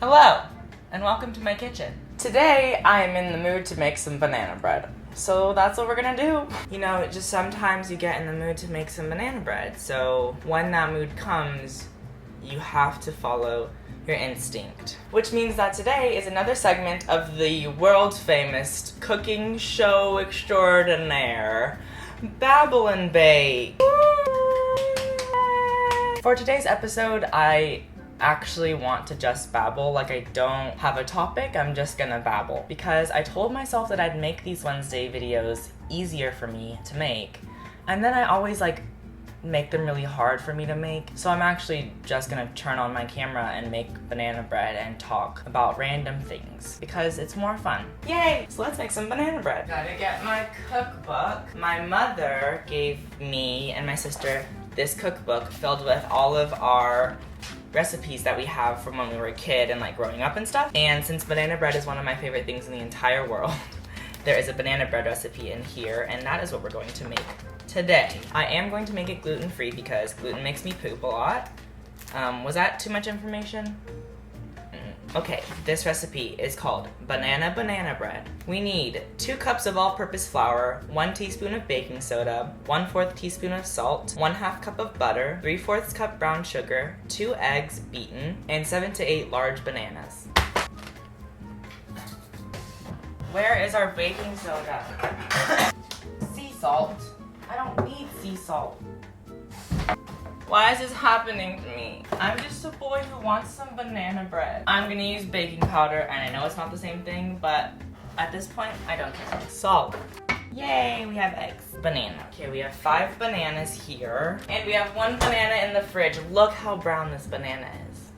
Hello, and welcome to my kitchen. Today, I am in the mood to make some banana bread. So that's what we're gonna do. You know, just sometimes you get in the mood to make some banana bread. So when that mood comes, you have to follow your instinct. Which means that today is another segment of the world famous cooking show extraordinaire, Babble&Bake. For today's episode, I actually want to just babble. Like, I don't have a topic, I'm just gonna babble. Because I told myself that I'd make these Wednesday videos easier for me to make, and then I always make them really hard for me to make. So I'm actually just gonna turn on my camera and make banana bread and talk about random things because it's more fun. Yay! So let's make some banana bread. Gotta get my cookbook. My mother gave me and my sister this cookbook filled with all of our recipes that we have from when we were a kid and growing up and stuff. And since banana bread is one of my favorite things in the entire world, there is a banana bread recipe in here, and that is what we're going to make today. I am going to make it gluten-free because gluten makes me poop a lot. Was that too much information? Okay, this recipe is called banana bread. We need 2 cups of all-purpose flour, 1 teaspoon of baking soda, 1/4 teaspoon of salt, 1/2 cup of butter, 3/4 cup brown sugar, 2 eggs beaten, and 7 to 8 large bananas. Where is our baking soda? Sea salt? I don't need sea salt. Why is this happening to me? I'm just a boy who wants some banana bread. I'm gonna use baking powder, and I know it's not the same thing, but at this point, I don't care. Salt. Yay, we have eggs. Banana. Okay, we have 5 bananas here, and we have 1 banana in the fridge. Look how brown this banana is.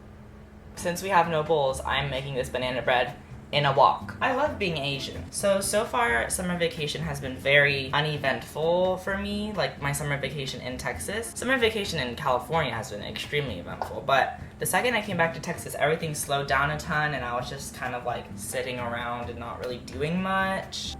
Since we have no bowls, I'm making this banana bread in a wok. I love being Asian. So far, summer vacation has been very uneventful for me, like my summer vacation in Texas. Summer vacation in California has been extremely eventful, but the second I came back to Texas, everything slowed down a ton, and I was just kind of sitting around and not really doing much.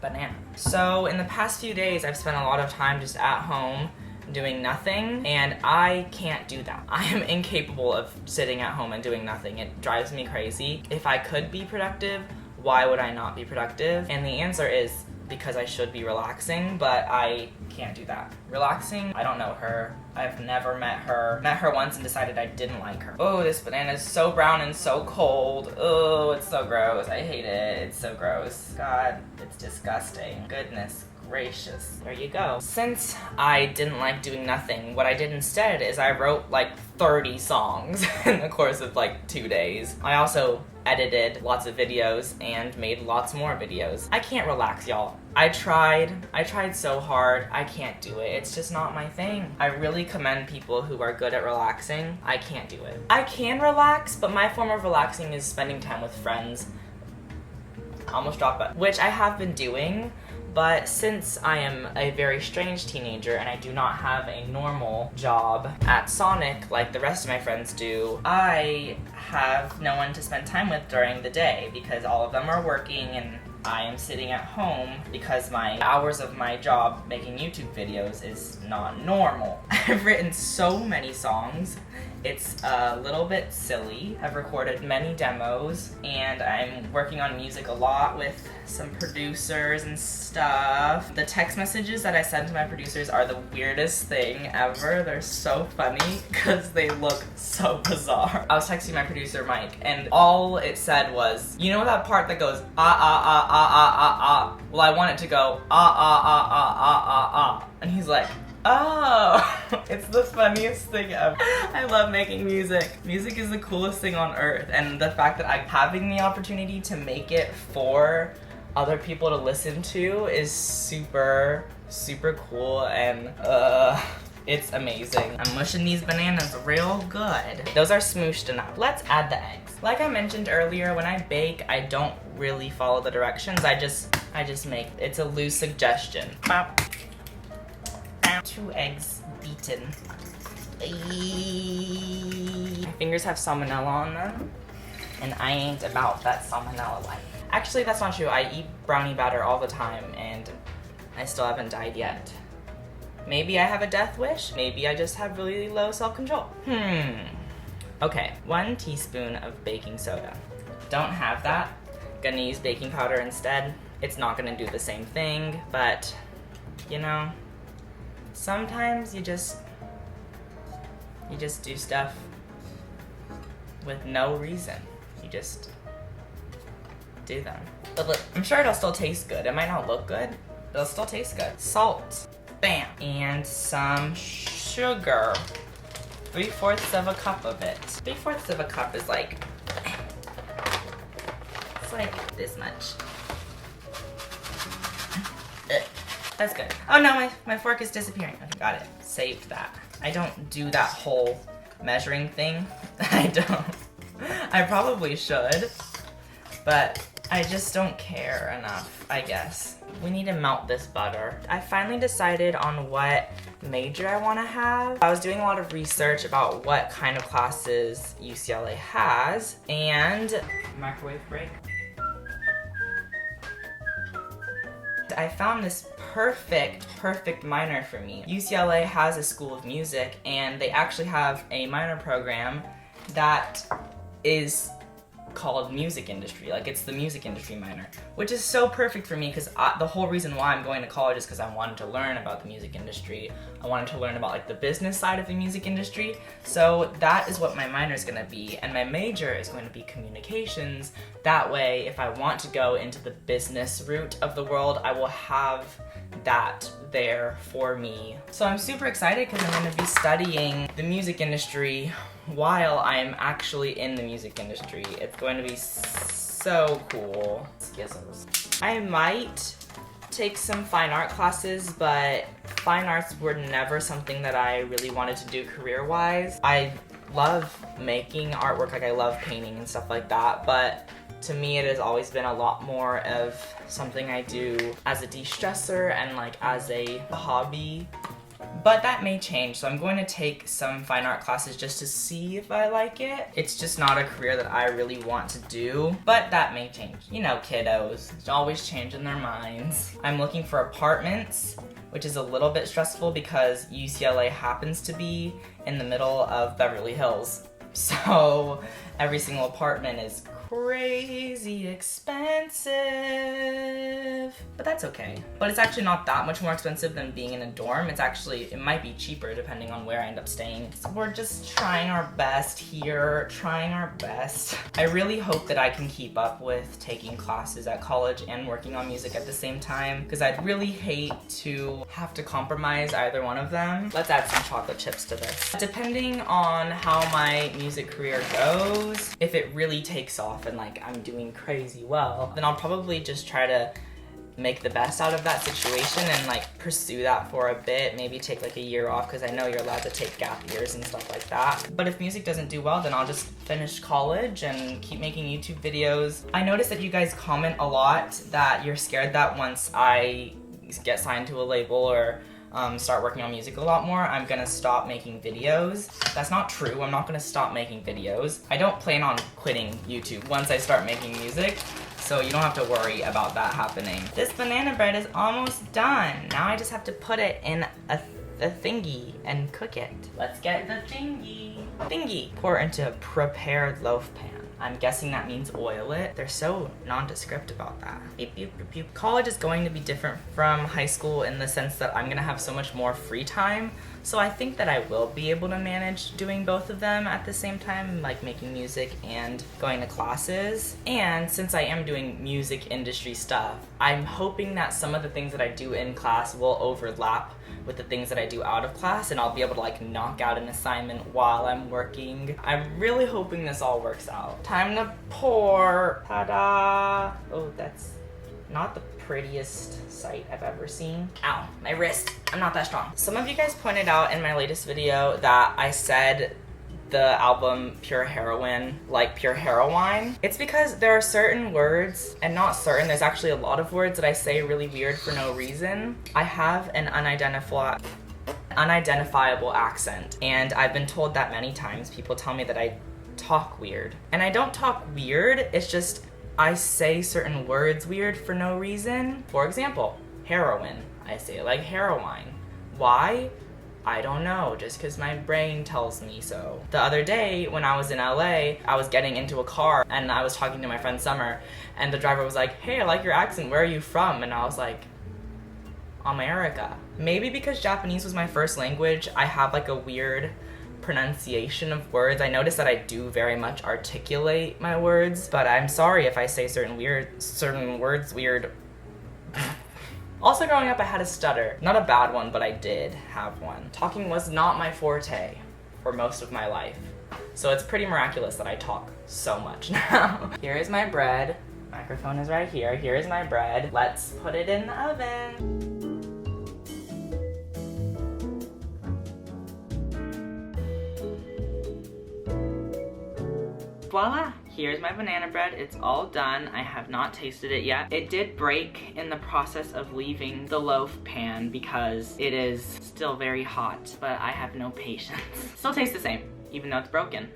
Banana. So in the past few days, I've spent a lot of time just at home doing nothing, and I can't do that. I am incapable of sitting at home and doing nothing. It drives me crazy. If I could be productive, why would I not be productive? And the answer is because I should be relaxing, but I can't do that. Relaxing, I don't know her. I've never met her. Met her once and decided I didn't like her. Oh, this banana is so brown and so cold. Oh, it's so gross. I hate it. It's so gross. God, it's disgusting. Goodness gracious. There you go. Since I didn't like doing nothing, what I did instead is I wrote 30 songs in the course of 2 days. I also edited lots of videos and made lots more videos. I can't relax, y'all. I tried so hard. I can't do it. It's just not my thing. I really commend people who are good at relaxing. I can't do it. I can relax, but my form of relaxing is spending time with friends. Almost dropped it. Which I have been doing. But since I am a very strange teenager and I do not have a normal job at Sonic like the rest of my friends do, I have no one to spend time with during the day because all of them are working and I am sitting at home because my hours of my job making YouTube videos is not normal. I've written so many songs. It's a little bit silly. I've recorded many demos, and I'm working on music a lot with some producers and stuff. The text messages that I send to my producers are the weirdest thing ever. They're so funny because they look so bizarre. I was texting my producer, Mike, and all it said was, you know that part that goes, ah. Well, I want it to go, ah. And he's like, oh, it's the funniest thing ever. I love making music. Music is the coolest thing on earth, and the fact that I'm having the opportunity to make it for other people to listen to is super, super cool, and it's amazing. I'm mushing these bananas real good. Those are smooshed enough. Let's add the eggs. Like I mentioned earlier, when I bake, I don't really follow the directions. I just make, it's a loose suggestion. 2 eggs beaten. My fingers have salmonella on them, and I ain't about that salmonella life. Actually, that's not true. I eat brownie batter all the time, and I still haven't died yet. Maybe I have a death wish. Maybe I just have really low self-control. Okay, 1 teaspoon of baking soda. Don't have that. Gonna use baking powder instead. It's not gonna do the same thing, but you know, sometimes you just do stuff with no reason. You just do them. But look, I'm sure it'll still taste good. It might not look good, but it'll still taste good. Salt, bam, and some sugar. 3/4 of a cup of it. 3/4 of a cup is like, it's like this much. That's good. Oh no, my fork is disappearing. Okay, got it. Saved that. I don't do that whole measuring thing. I don't. I probably should, but I just don't care enough, I guess. We need to melt this butter. I finally decided on what major I want to have. I was doing a lot of research about what kind of classes UCLA has, and microwave break. I found this perfect minor for me. UCLA has a school of music, and they actually have a minor program that is called music industry. Like, it's the music industry minor, which is so perfect for me because the whole reason why I'm going to college is because I wanted to learn about the music industry. I wanted to learn about like the business side of the music industry. So that is what my minor is going to be, and my major is going to be communications. That way, if I want to go into the business route of the world, I will have that there for me. So I'm super excited because I'm going to be studying the music industry while I'm actually in the music industry. It's going to be so cool. I might take some fine art classes, but fine arts were never something that I really wanted to do career-wise. I love making artwork, like I love painting and stuff like that, but to me it has always been a lot more of something I do as a de-stressor and like as a hobby. But that may change, so I'm going to take some fine art classes just to see if I like it. It's just not a career that I really want to do, but that may change. You know, kiddos, always changing their minds. I'm looking for apartments, which is a little bit stressful because UCLA happens to be in the middle of Beverly Hills. So every single apartment is crazy expensive, but that's okay. But it's actually not that much more expensive than being in a dorm. It might be cheaper depending on where I end up staying. So we're just trying our best here, trying our best. I really hope that I can keep up with taking classes at college and working on music at the same time, because I'd really hate to have to compromise either one of them. Let's add some chocolate chips to this. Depending on how my music career goes, if it really takes off and like I'm doing crazy well, then I'll probably just try to make the best out of that situation and like pursue that for a bit, maybe take like a year off because I know you're allowed to take gap years and stuff like that. But if music doesn't do well, then I'll just finish college and keep making YouTube videos. I noticed that you guys comment a lot that you're scared that once I get signed to a label or start working on music a lot more, I'm gonna stop making videos. That's not true. I'm not gonna stop making videos. I don't plan on quitting YouTube once I start making music, so you don't have to worry about that happening. This banana bread is almost done. Now I just have to put it in a thingy and cook it. Let's get the thingy. Pour into a prepared loaf pan. I'm guessing that means oil it. They're so nondescript about that. Beep, beep, beep, beep. College is going to be different from high school in the sense that I'm gonna have so much more free time. So I think that I will be able to manage doing both of them at the same time, like making music and going to classes. And since I am doing music industry stuff, I'm hoping that some of the things that I do in class will overlap with the things that I do out of class, and I'll be able to like knock out an assignment while I'm working. I'm really hoping this all works out. Time to pour. Ta-da! Oh, that's not the prettiest sight I've ever seen. Ow, my wrist. I'm not that strong. Some of you guys pointed out in my latest video that I said the album Pure Heroine like pure heroine. It's because there are certain words, and not certain, there's actually a lot of words that I say really weird for no reason. I have an unidentifiable accent, and I've been told that many times. People tell me that I talk weird. And I don't talk weird, it's just I say certain words weird for no reason. For example, heroin. I say it like heroine. Why? I don't know, just because my brain tells me so. The other day when I was in LA, I was getting into a car and I was talking to my friend Summer, and the driver was like, hey, I like your accent, where are you from? And I was like, America. Maybe because Japanese was my first language, I have like a weird pronunciation of words. I notice that I do very much articulate my words, but I'm sorry if I say certain words weird. Also, growing up, I had a stutter. Not a bad one, but I did have one. Talking was not my forte for most of my life. So it's pretty miraculous that I talk so much now. Here is my bread. Microphone is right here. Here is my bread. Let's put it in the oven. Voila! Here's my banana bread. It's all done. I have not tasted it yet. It did break in the process of leaving the loaf pan because it is still very hot, but I have no patience. Still tastes the same, even though it's broken.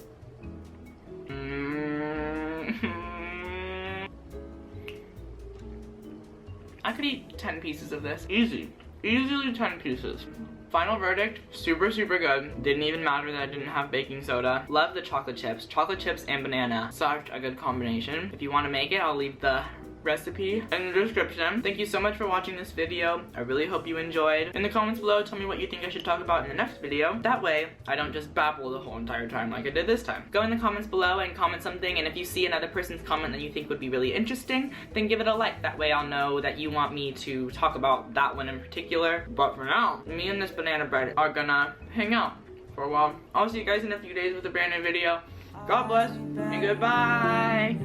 I could eat 10 pieces of this. Easy. Easily 10 pieces. Final verdict, super, super good. Didn't even matter that I didn't have baking soda. Love the chocolate chips. Chocolate chips and banana. Such a good combination. If you want to make it, I'll leave the recipe in the description. Thank you so much for watching this video. I really hope you enjoyed. In the comments below, tell me what you think I should talk about in the next video. That way, I don't just babble the whole entire time like I did this time. Go in the comments below and comment something, and if you see another person's comment that you think would be really interesting, then give it a like. That way I'll know that you want me to talk about that one in particular. But for now, me and this banana bread are gonna hang out for a while. I'll see you guys in a few days with a brand new video. God bless, and goodbye!